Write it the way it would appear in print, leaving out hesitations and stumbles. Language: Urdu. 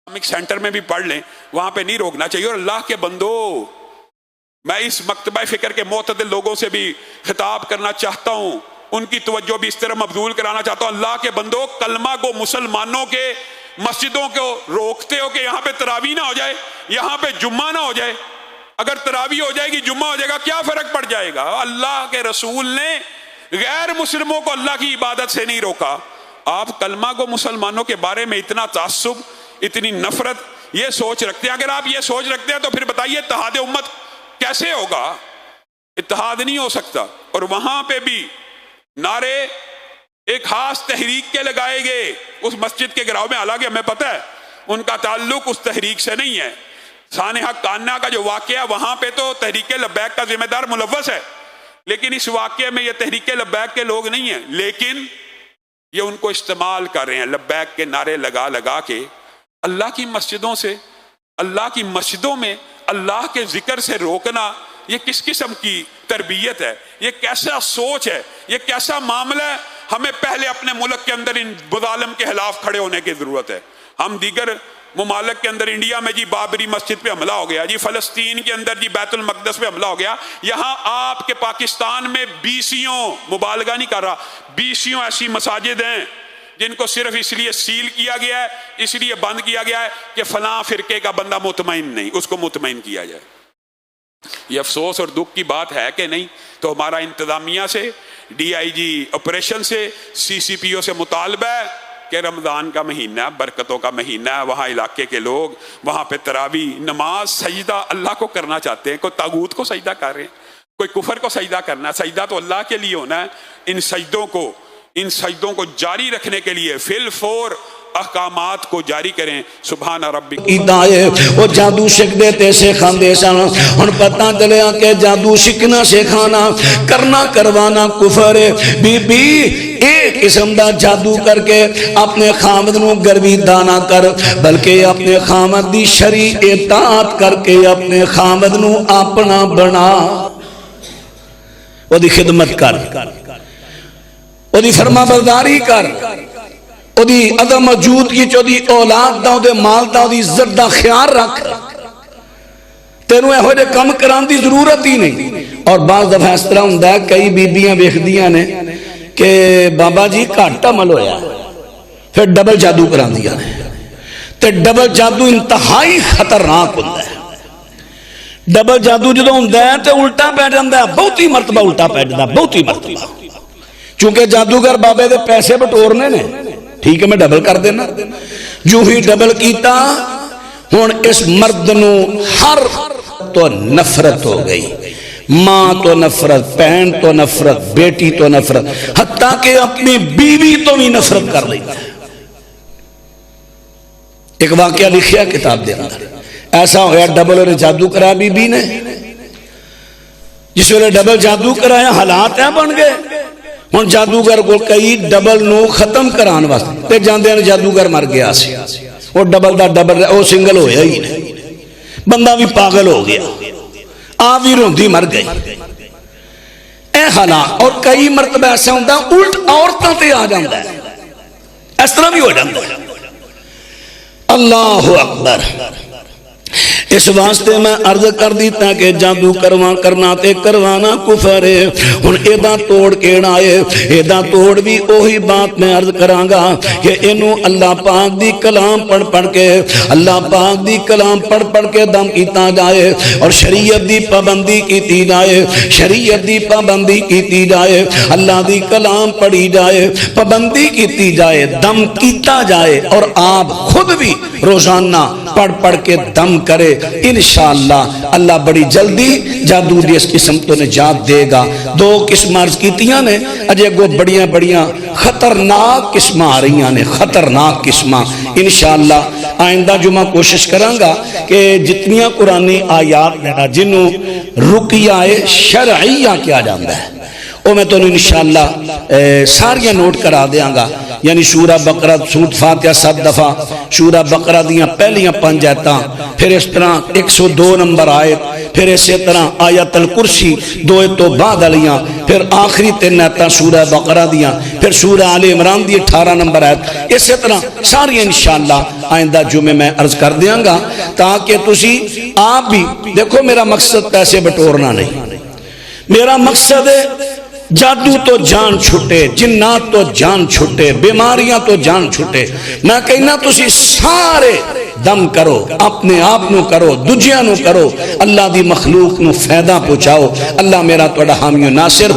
اسلامک سینٹر میں بھی پڑھ لیں، وہاں پہ نہیں روکنا چاہیے۔ اور اللہ کے بندو، میں اس مکتبہ فکر کے معتدل لوگوں سے بھی خطاب کرنا چاہتا ہوں، ان کی توجہ بھی اس طرح مبذول کرانا چاہتا ہوں۔ اللہ کے بندو، کلمہ گو مسلمانوں کے مسجدوں کو روکتے ہو کہ یہاں پہ تراویح نہ ہو جائے، یہاں پہ جمعہ نہ ہو جائے۔ اگر تراویح ہو جائے گی، جمعہ ہو جائے گا، کیا فرق پڑ جائے گا؟ اللہ کے رسول نے غیر مسلموں کو اللہ کی عبادت سے نہیں روکا۔ آپ کلمہ گو مسلمانوں کے بارے میں اتنا تعصب، اتنی نفرت، یہ سوچ رکھتے ہیں۔ اگر آپ یہ سوچ رکھتے ہیں تو پھر بتائیے اتحاد امت کیسے ہوگا؟ اتحاد نہیں ہو سکتا۔ اور وہاں پہ بھی نعرے ایک خاص تحریک کے لگائے گئے اس مسجد کے گراؤں میں، حالانکہ ہمیں پتہ ہے ان کا تعلق اس تحریک سے نہیں ہے۔ سانحہ کانہ کا جو واقعہ، وہاں پہ تو تحریک لبیک کا ذمہ دار ملوث ہے، لیکن اس واقعے میں یہ تحریک لبیک کے لوگ نہیں ہیں، لیکن یہ ان کو استعمال کر رہے ہیں لبیک کے نعرے لگا لگا کے۔ اللہ کی مسجدوں سے، اللہ کی مسجدوں میں اللہ کے ذکر سے روکنا، یہ کس قسم کی تربیت ہے؟ یہ کیسا سوچ ہے؟ یہ کیسا معاملہ ہے؟ ہمیں پہلے اپنے ملک کے اندر ان بظالم کے خلاف کھڑے ہونے کی ضرورت ہے۔ ہم دیگر ممالک کے اندر، انڈیا میں جی بابری مسجد پہ حملہ ہو گیا، جی فلسطین کے اندر جی بیت المقدس پہ حملہ ہو گیا، یہاں آپ کے پاکستان میں بیسیوں، مبالغہ نہیں کر رہا، بیسیوں ایسی مساجد ہیں جن کو صرف اس لیے سیل کیا گیا ہے، اس لیے بند کیا گیا ہے کہ فلاں فرقے کا بندہ مطمئن نہیں، اس کو مطمئن کیا جائے۔ یہ افسوس اور دکھ کی بات ہے کہ نہیں؟ تو ہمارا انتظامیہ سے، ڈی آئی جی آپریشن سے، سی سی پی او سے مطالبہ ہے کہ رمضان کا مہینہ، برکتوں کا مہینہ ہے، وہاں علاقے کے لوگ وہاں پہ تراویح، نماز، سجدہ اللہ کو کرنا چاہتے ہیں۔ کوئی طاغوت کو سجدہ کر رہے ہیں، کوئی کفر کو سجدہ کرنا ہے، سجدہ تو اللہ کے لیے ہونا ہے۔ ان سجدوں کو جاری رکھنے کے لیے فی الفور احکامات کو جاری کریں۔ سبحان ربک وہ جادو سکھ دیتے سکھاندے سن، ہن پتہ چلیا کہ جادو سیکھنا سکھانا، کرنا کروانا کفر ہے۔ بی بی ایک قسم دا جادو کر کے اپنے خامد نو گرویدہ نہ کر، بلکہ اپنے خامد دی شرعی اطاعت کر کے اپنے خامد نو اپنا بنا، وہ دی خدمت کر، وہ دی فرما برداری کر، او دی عدم موجود کی چو دی اولاد دا، او دے مال دا، او دی عزت دا خیال رکھ، تینوں اے ہوئے کم کران دی ضرورت ہی نہیں۔ اور بعض دفعہ اس طرح ہوں دا، کئی بیبیاں بیخدیاں نے کہ بابا جی گھٹ عمل ہویا، پھر ڈبل جادو کران دیا نے، تے ڈبل جادو انتہائی خطرناک ہوتا ہے۔ ڈبل جادو جدو ہوتا ہے تے الٹا پہ جاندہ ہے، بہت ہی مرتبہ الٹا پہ جاندہ ہے، بہت ہی مرتبہ، چونکہ جادوگر بابے دے پیسے بٹورنے نے، ٹھیک ہے میں ڈبل کر دینا، جو ہی ڈبل کیتا ہون اس مرد نو ہر تو نفرت ہو گئی، ماں تو نفرت، بہن تو نفرت، بیٹی تو نفرت، حتیٰ کہ اپنی بیوی تو بھی نفرت کر لیتا ہے۔ ایک واقعہ لکھیا کتاب دے اندر، ایسا ہویا ڈبل اور جادو کرا بی بی نے، جس ویلے ڈبل جادو کرایا حالات ہیں بن گئے، ہن جادوگر کو کئی ڈبل نو ختم کران واسطے تے جاندے نے جادوگر مر گیا سی، وہ ڈبل دا ڈبل وہ سنگل ہویا ہی نہیں، بندہ بھی پاگل ہو گیا، آ بھی روندی مر گئی۔ اے حالات، اور کئی مرتبہ ایسا ہوندا الٹ عورتاں تے آ جاندا ہے، اس طرح بھی ہو جاندا ہے۔ اللہ اکبر۔ اس واسطے میں عرض کر دیتا کہ جادو کرنا تے کروانا کفر ہے۔ ہن ایدہ توڑ کیڑا ہے، ایدہ توڑ بھی اوہی بات میں عرض کرانگا کہ انہوں اللہ پاک دی کلام پڑھ کے، اللہ پاک دی کلام پڑھ کے دم کیتا جائے، اور شریعت دی پابندی کیتی جائے، شریعت دی پابندی کیتی جائے، اللہ دی کلام پڑھی جائے، پابندی کیتی جائے، دم کیتا جائے، اور آپ خود بھی روزانہ پڑھ کے دم کرے، انشاءاللہ اللہ بڑی جلدی جادو دی اس قسم تو نجات دے گا۔ دو قسم عرض کیتیاں نے، اجے گو بڑیاں خطرناک قسم آ رہی ہیں، خطرناک قسم۔ انشاءاللہ آئندہ جمعہ کوشش کرانگا کہ جتنیاں قرآنی آیات جنہوں رقیہ شرعیہ کیا جاندہ ہے، وہ میں تو انشاءاللہ ساریاں نوٹ کرا دیاں گا، یعنی سورہ بقرہ، سورۃ فاتحہ 7 دفعہ، سورہ بقرہ دیاں پہلیاں 5 آیتاں، پھر اس طرح 102 نمبر آیت، پھر اسی طرح آیت الکرسی 2 تو بعد علیاں، پھر آخری 3 آیتاں سورہ بقرہ دیاں، پھر سورہ آل عمران دی 18 نمبر آیت، اسی طرح ساری انشاءاللہ آئندہ جمعے میں عرض کر دیاں گا، تاکہ تسی آپ بھی دیکھو میرا مقصد پیسے بٹورنا نہیں، میرا مقصد ہے جادو تو جان چھٹے، جنات تو جان چھٹے، بیماریاں تو جان چھٹے۔ میں کہنا تسی سارے دم کرو، اپنے آپ نو کرو، دجیاں نو کرو، اللہ دی مخلوق نو فائدہ پہنچاؤ۔ اللہ میرا توڑا حامی و ناصر